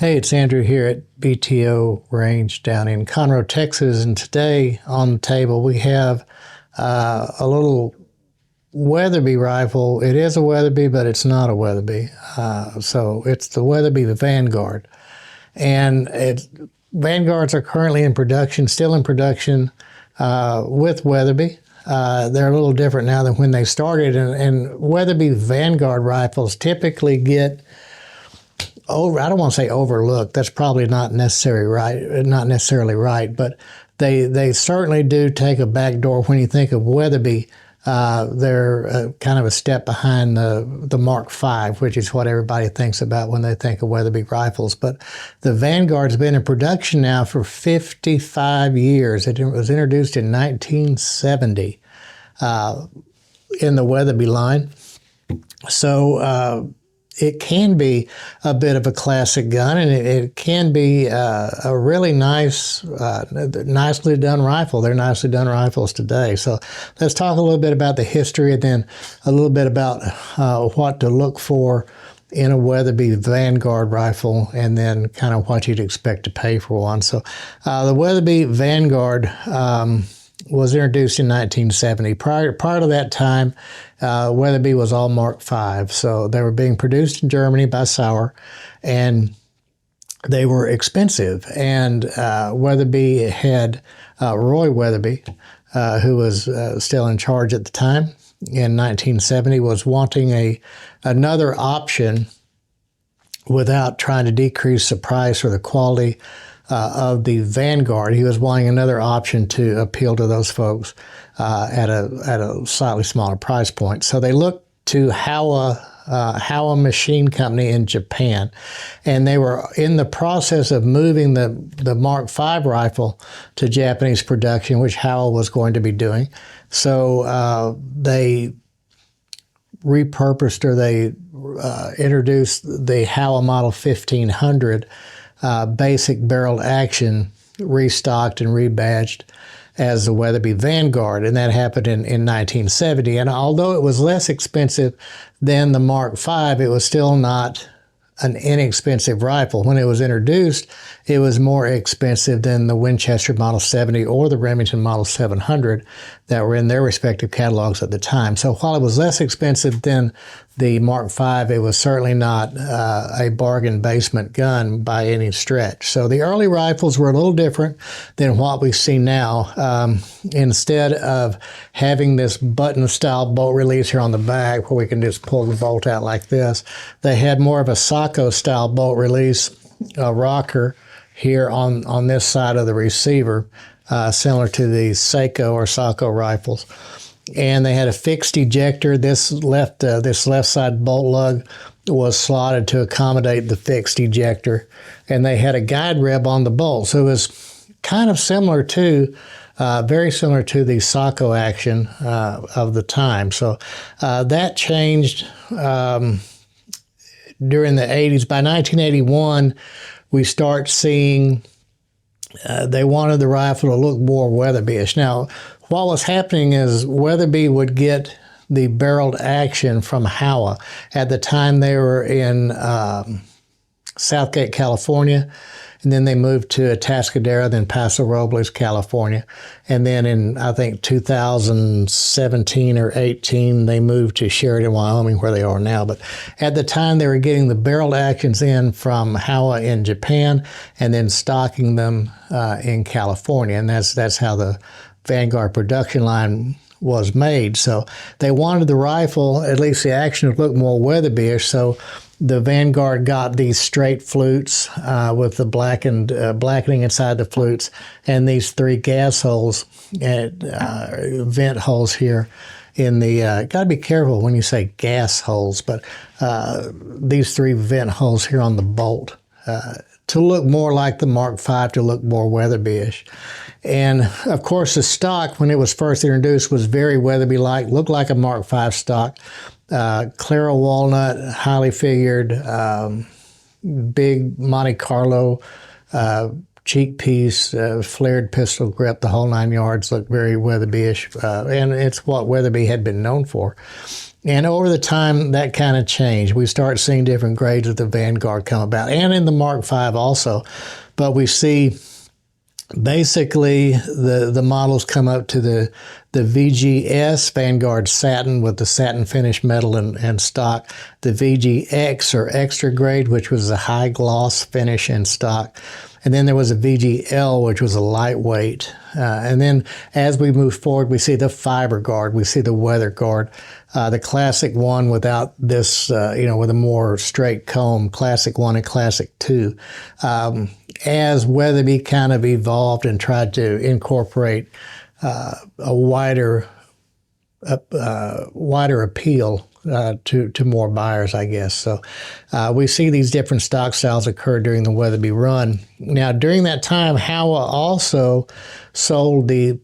Hey, it's Andrew here at BTORange down in Conroe, Texas, and today on the table we have a little Weatherby rifle. It is a Weatherby, but it's not a Weatherby. So it's the Weatherby Vanguard. And Vanguards are currently in production, still in production with Weatherby. They're a little different now than when they started, and Weatherby Vanguard rifles typically get I don't want to say overlooked. That's probably not necessarily right, but they certainly do take a back door when you think of Weatherby. They're kind of a step behind the Mark V, which is what everybody thinks about when they think of Weatherby rifles. But the Vanguard's been in production now for 55 years. It was introduced in 1970 in the Weatherby line. So it can be a bit of a classic gun, and it can be a really nicely done rifle. They're nicely done rifles today. So let's talk a little bit about the history, and then a little bit about what to look for in a Weatherby Vanguard rifle, and then kind of what you'd expect to pay for one. So the Weatherby Vanguard was introduced in 1970. Prior to that time, Weatherby was all Mark V. So they were being produced in Germany by Sauer, and they were expensive. And Weatherby had Roy Weatherby, who was still in charge at the time in 1970, was wanting another option without trying to decrease the price or the quality of the Vanguard. He was wanting another option to appeal to those folks at a slightly smaller price point. So they looked to Howa Machine Company in Japan, and they were in the process of moving the Mark V rifle to Japanese production, which Howa was going to be doing. So they repurposed, or they introduced the Howa Model 1500 basic barreled action, restocked and rebadged as the Weatherby Vanguard, and that happened in 1970. And although it was less expensive than the Mark V, it was still not an inexpensive rifle. When it was introduced, it was more expensive than the Winchester Model 70 or the Remington Model 700 that were in their respective catalogs at the time. So while it was less expensive than the Mark V, it was certainly not a bargain basement gun by any stretch. So the early rifles were a little different than what we see now. Instead of having this button-style bolt release here on the back where we can just pull the bolt out like this, they had more of a Sacco-style bolt release rocker here on this side of the receiver, similar to the Seiko or Sacco rifles. And they had a fixed ejector. This left side bolt lug was slotted to accommodate the fixed ejector, and they had a guide reb on the bolt. So it was kind of similar to, very similar to the Sacco action of the time. So that changed during the 80s. By 1981, we start seeing they wanted the rifle to look more Weatherby-ish. Now, what was happening is Weatherby would get the barreled action from Howa. At the time, they were in Southgate, California, and then they moved to Atascadero, then Paso Robles, California. And then in, I think, 2017 or 18, they moved to Sheridan, Wyoming, where they are now. But at the time, they were getting the barreled actions in from Howa in Japan and then stocking them in California. And that's how the Vanguard production line was made. So they wanted the rifle, at least the action, to look more Weatherby-ish. So the Vanguard got these straight flutes with the blackening inside the flutes, and these three gas holes, vent holes here in the, got to be careful when you say gas holes, but these three vent holes here on the bolt to look more like the Mark V, to look more Weatherby-ish. And of course, the stock, when it was first introduced, was very Weatherby-like, looked like a Mark V stock. Clara walnut, highly figured, big Monte Carlo cheek piece, flared pistol grip, the whole 9 yards, looked very Weatherby-ish, and it's what Weatherby had been known for. And over the time, that kind of changed. We start seeing different grades of the Vanguard come about, and in the Mark V also. But we see basically the models come up to the VGS, Vanguard Satin, with the satin finish metal and stock. The VGX, or extra grade, which was a high gloss finish and stock. And then there was a VGL, which was a lightweight. And then as we move forward, we see the Fiber Guard, we see the Weather Guard, the Classic 1 without this, with a more straight comb, Classic 1 and Classic 2. As Weatherby kind of evolved and tried to incorporate a wider appeal to more buyers, I guess. So we see these different stock styles occur during the Weatherby run. Now, during that time, Howa also sold the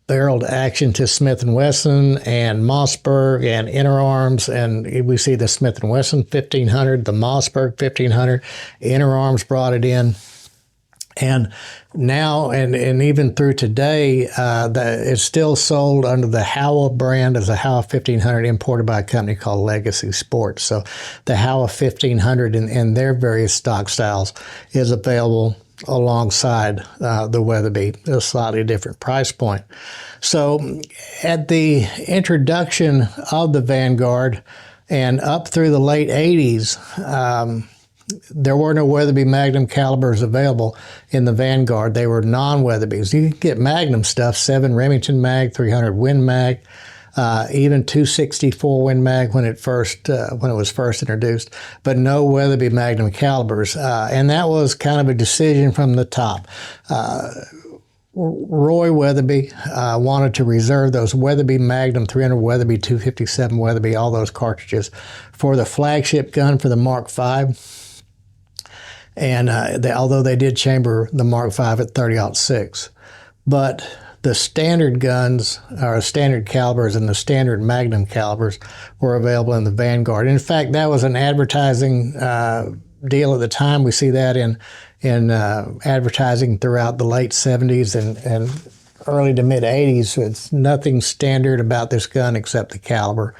barreled action to Smith & Wesson and Mossberg and Inner Arms, and we see the Smith & Wesson 1500, the Mossberg 1500, Inner Arms brought it in. And now, and even through today, it's still sold under the Howa brand as a Howa 1500, imported by a company called Legacy Sports. So the Howa 1500 in their various stock styles is available alongside the Weatherby, a slightly different price point. So at the introduction of the Vanguard and up through the late 80s, there were no Weatherby Magnum calibers available in the Vanguard. They were non-Weatherbys. You could get Magnum stuff, 7 Remington mag, 300 Win mag, even 264 Win mag when it was first introduced, but no Weatherby Magnum calibers. And that was kind of a decision from the top. Roy Weatherby wanted to reserve those Weatherby Magnum 300, Weatherby 257, Weatherby, all those cartridges for the flagship gun for the Mark V. And although they did chamber the Mark V at 30-06, but the standard guns, or standard calibers, and the standard Magnum calibers were available in the Vanguard. In fact, that was an advertising deal at the time. We see that in advertising throughout the late 70s and early to mid 80s. It's nothing standard about this gun except the caliber.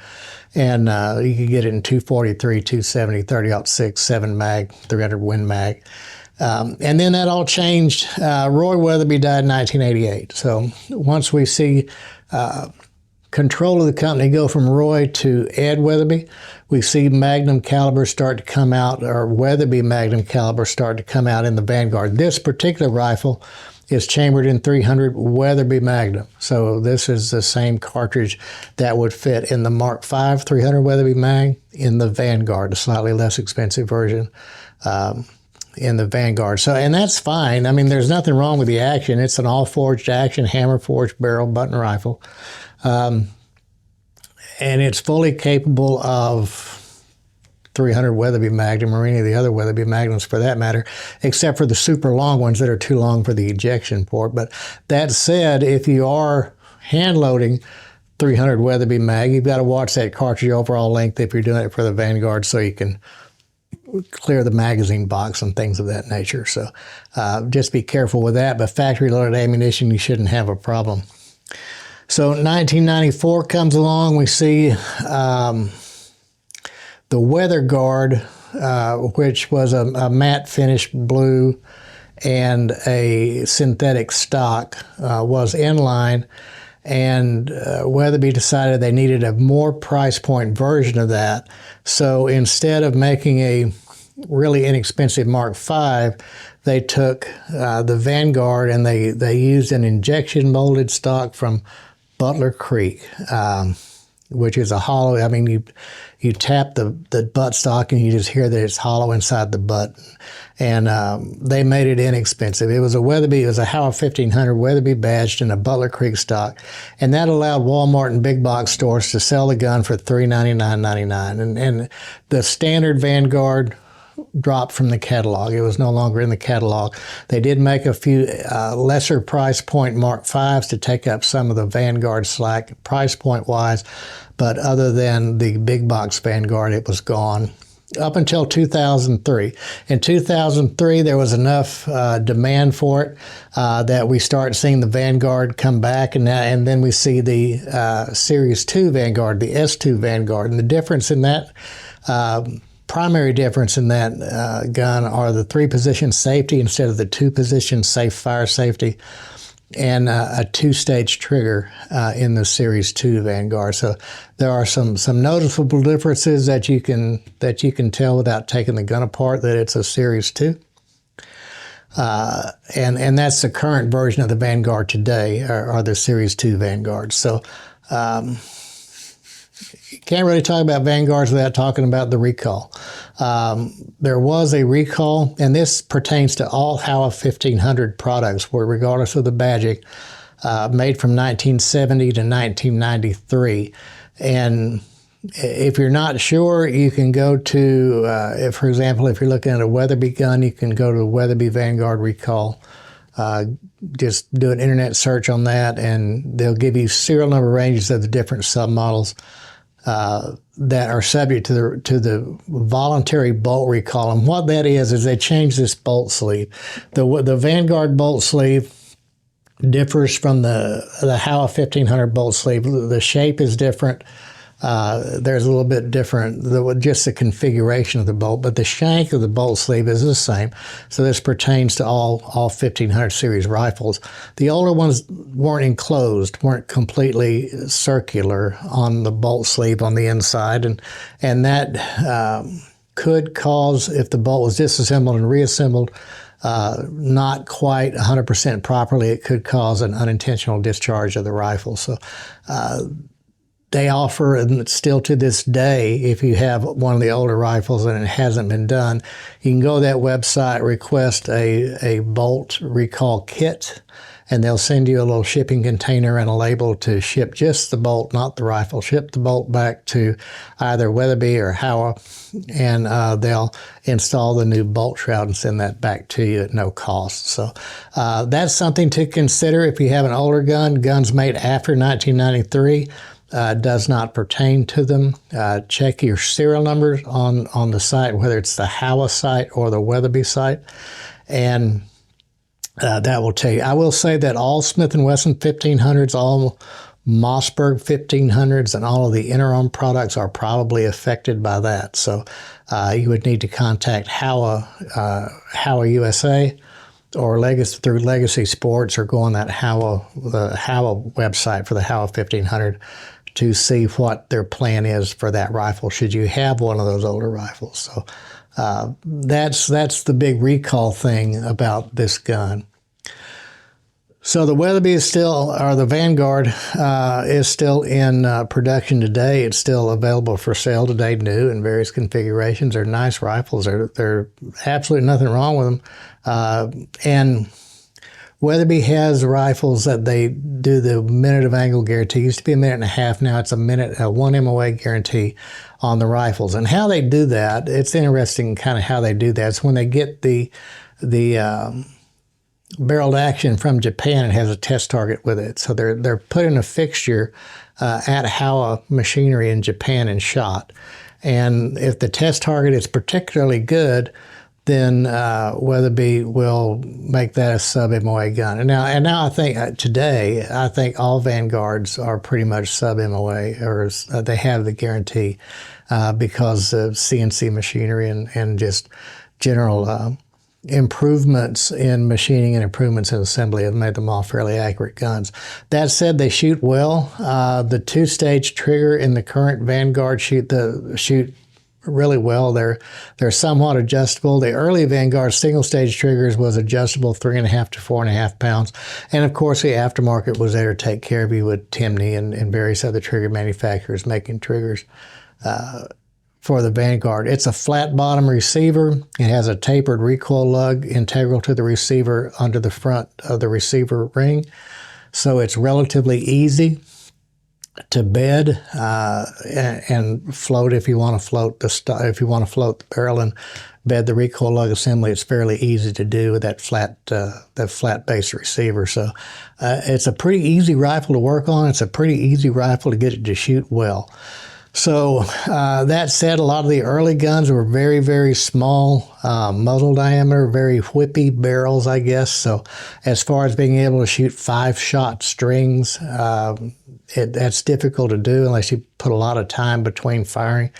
And you could get it in 243, 270, 30-06, 7 mag, 300 Win mag. And then that all changed. Roy Weatherby died in 1988. So once we see control of the company go from Roy to Ed Weatherby, we see Magnum calibers start to come out, or Weatherby Magnum calibers start to come out in the Vanguard. This particular rifle is chambered in 300 Weatherby Magnum. So this is the same cartridge that would fit in the Mark V 300 Weatherby mag, in the Vanguard, a slightly less expensive version in the Vanguard. So, and that's fine. I mean, there's nothing wrong with the action. It's an all-forged action, hammer-forged barrel button rifle. And it's fully capable of 300 Weatherby Magnum, or any of the other Weatherby Magnums for that matter, except for the super long ones that are too long for the ejection port. But that said, if you are hand loading 300 Weatherby mag, you've got to watch that cartridge overall length if you're doing it for the Vanguard, so you can clear the magazine box and things of that nature. So just be careful with that. But factory loaded ammunition, you shouldn't have a problem. So 1994 comes along. We see the Weather Guard, which was a matte finish blue and a synthetic stock, was in line, and Weatherby decided they needed a more price point version of that. So instead of making a really inexpensive Mark V, they took the Vanguard and they used an injection molded stock from Butler Creek, which is a hollow. I mean, you tap the butt stock and you just hear that it's hollow inside the butt. And they made it inexpensive. It was a Weatherby, it was a Howa 1500 Weatherby badged in a Butler Creek stock. And that allowed Walmart and big box stores to sell the gun for $399.99. And the standard Vanguard dropped from the catalog. It was no longer in the catalog. They did make a few lesser price point Mark Vs to take up some of the Vanguard slack price point wise, but other than the big box Vanguard, it was gone. up until 2003. In 2003, there was enough demand for it that we start seeing the Vanguard come back, and then we see the Series 2 Vanguard, the S2 Vanguard. And the difference in that, primary difference in that gun are the 3-position safety instead of the 2-position safe fire safety, and a 2-stage trigger in the Series 2 Vanguard. So there are some noticeable differences that you can tell without taking the gun apart that it's a Series 2. And that's the current version of the Vanguard today, are the Series 2 Vanguards. So you can't really talk about Vanguards without talking about the recall. There was a recall, and this pertains to all Howa 1500 products, where regardless of the badging, made from 1970 to 1993. And if you're not sure, you can go to, for example, if you're looking at a Weatherby gun, you can go to the Weatherby Vanguard recall. Just do an internet search on that, and they'll give you serial number ranges of the different submodels that are subject to the voluntary bolt recall. And what that is they changed this bolt sleeve. The Vanguard bolt sleeve differs from the Howa 1500 bolt sleeve. The shape is different. There's a little bit different, just the configuration of the bolt, but the shank of the bolt sleeve is the same. So this pertains to all 1500 series rifles. The older ones weren't enclosed, weren't completely circular on the bolt sleeve on the inside, and that could cause, if the bolt was disassembled and reassembled not quite 100% properly, it could cause an unintentional discharge of the rifle. So they offer, and still to this day, if you have one of the older rifles and it hasn't been done, you can go to that website, request a bolt recall kit, and they'll send you a little shipping container and a label to ship just the bolt, not the rifle. Ship the bolt back to either Weatherby or Howa, and they'll install the new bolt shroud and send that back to you at no cost. So that's something to consider if you have an older gun. Guns made after 1993. Does not pertain to them. Check your serial numbers on the site, whether it's the Howa site or the Weatherby site, and that will tell you. I will say that all Smith & Wesson 1500s, all Mossberg 1500s, and all of the Interarm products are probably affected by that. So you would need to contact Howa USA, or through Legacy Sports, or go on that the Howa website for the Howa 1500 to see what their plan is for that rifle, should you have one of those older rifles. So that's the big recall thing about this gun. So the Weatherby is still, or the Vanguard is still in production today. It's still available for sale today, new in various configurations. They're nice rifles. They're absolutely nothing wrong with them. And Weatherby has rifles that they do the minute of angle guarantee. It used to be a minute and a half. Now it's a 1 MOA guarantee on the rifles. And how they do that, it's interesting kind of how they do that. It's when they get the barreled action from Japan, it has a test target with it. So they're putting a fixture at Howa machinery in Japan and shot. And if the test target is particularly good, then Weatherby will make that a sub-MOA gun. And now I think today, I think all Vanguards are pretty much sub-MOA, or they have the guarantee because of CNC machinery and just general improvements in machining and improvements in assembly have made them all fairly accurate guns. That said, they shoot well. The 2-stage trigger in the current Vanguard shoot really well. They're somewhat adjustable. The early Vanguard single-stage triggers was adjustable 3.5 to 4.5 pounds. And of course, the aftermarket was there to take care of you with Timney and various other trigger manufacturers making triggers for the Vanguard. It's a flat bottom receiver. It has a tapered recoil lug integral to the receiver under the front of the receiver ring. So it's relatively easy to bed and float if you want to float the barrel and bed the recoil lug assembly. It's fairly easy to do with that flat base receiver. So it's a pretty easy rifle to work on. It's a pretty easy rifle to get it to shoot well. So that said, a lot of the early guns were very, very small muzzle diameter, very whippy barrels, I guess. So as far as being able to shoot 5-shot strings, that's difficult to do unless you put a lot of time between firing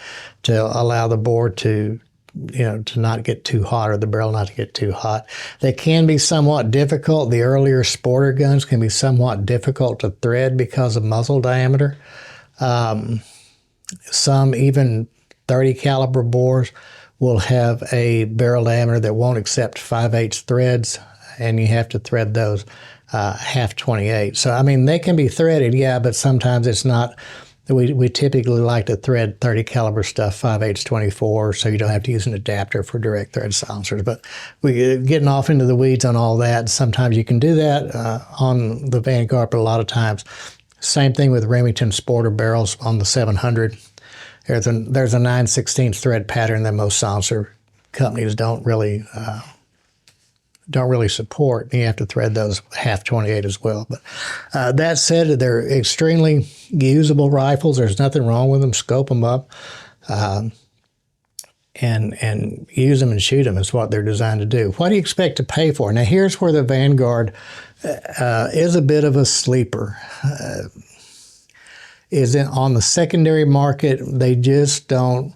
to allow the bore to to not get too hot, or the barrel not to get too hot. They can be somewhat difficult. The earlier sporter guns can be somewhat difficult to thread because of muzzle diameter. Some even 30 caliber bores will have a barrel diameter that won't accept 5/8 threads, and you have to thread those half 28. So I mean, they can be threaded, yeah, but sometimes it's not. We typically like to thread 30 caliber stuff 5/8 24, so you don't have to use an adapter for direct thread silencers. But we're getting off into the weeds on all that. Sometimes you can do that on the Vanguard, but a lot of times, same thing with Remington sporter barrels on the 700. There's a 9/16 thread pattern that most silencer companies don't really support. You have to thread those half 28 as well. But that said, they're extremely usable rifles. There's nothing wrong with them. Scope them up and use them and shoot them is what they're designed to do. What do you expect to pay for? Now, here's where the Vanguard is a bit of a sleeper. On the secondary market, they just don't.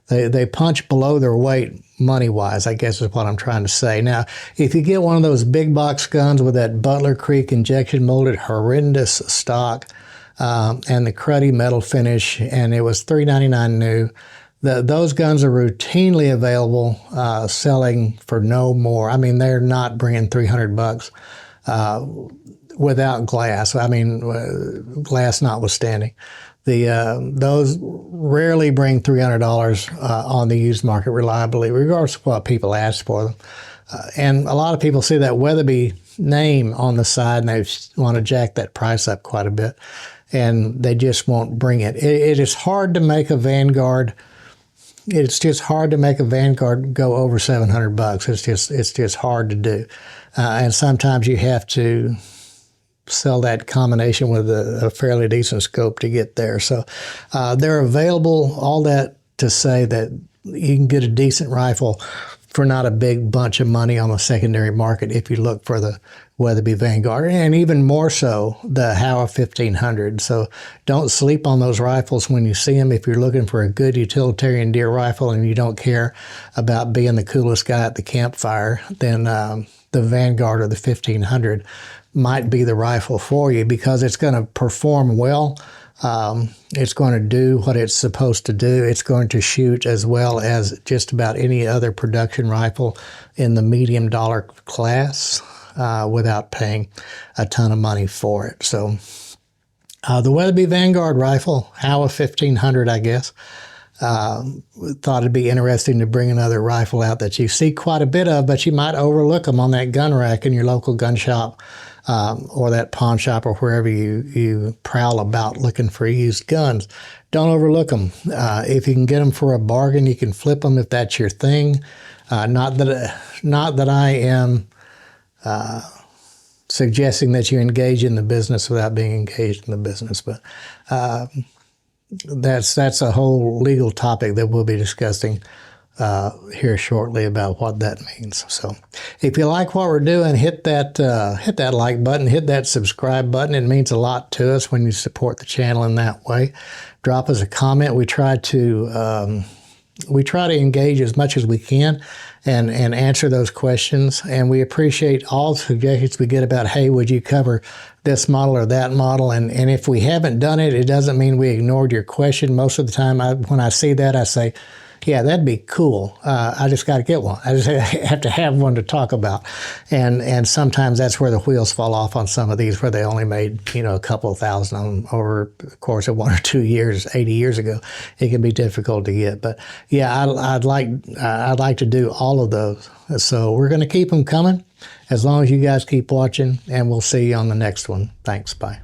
They punch below their weight money-wise, I guess is what I'm trying to say. Now, if you get one of those big box guns with that Butler Creek injection molded horrendous stock and the cruddy metal finish, and it was $399 new, those guns are routinely available, selling for no more. I mean, they're not bringing $300 without glass. I mean, glass notwithstanding. Those rarely bring $300 on the used market reliably, regardless of what people ask for them. And a lot of people see that Weatherby name on the side and they want to jack that price up quite a bit, and they just won't bring it. It is hard to make a Vanguard. It's just hard to make a Vanguard go over $700. It's just hard to do, and sometimes you have to sell that combination with a fairly decent scope to get there. So they're available. All that to say that you can get a decent rifle for not a big bunch of money on the secondary market if you look for the Weatherby Vanguard, and even more so the Howa 1500. So don't sleep on those rifles when you see them. If you're looking for a good utilitarian deer rifle and you don't care about being the coolest guy at the campfire, then the Vanguard or the 1500 might be the rifle for you, because it's going to perform well. It's going to do what it's supposed to do. It's going to shoot as well as just about any other production rifle in the medium dollar class without paying a ton of money for it. So the Weatherby Vanguard rifle, Howa 1500, I guess. Thought it'd be interesting to bring another rifle out that you see quite a bit of, but you might overlook them on that gun rack in your local gun shop or that pawn shop or wherever you prowl about looking for used guns. Don't overlook them. If you can get them for a bargain, you can flip them if that's your thing. Not that I am suggesting that you engage in the business without being engaged in the business, but that's a whole legal topic that we'll be discussing here shortly about what that means. So if you like what we're doing, hit that like button, hit that subscribe button. It means a lot to us when you support the channel in that way. Drop us a comment. We try to engage as much as we can and answer those questions. And we appreciate all suggestions we get about, hey, would you cover this model or that model? And if we haven't done it, it doesn't mean we ignored your question. Most of the time, when I see that, I say, yeah, that'd be cool. I just got to get one. I just have to have one to talk about. And sometimes that's where the wheels fall off on some of these, where they only made, a couple of thousand on them over the course of 1 or 2 years, 80 years ago. It can be difficult to get. But yeah, I'd like to do all of those. So we're going to keep them coming as long as you guys keep watching, and we'll see you on the next one. Thanks. Bye.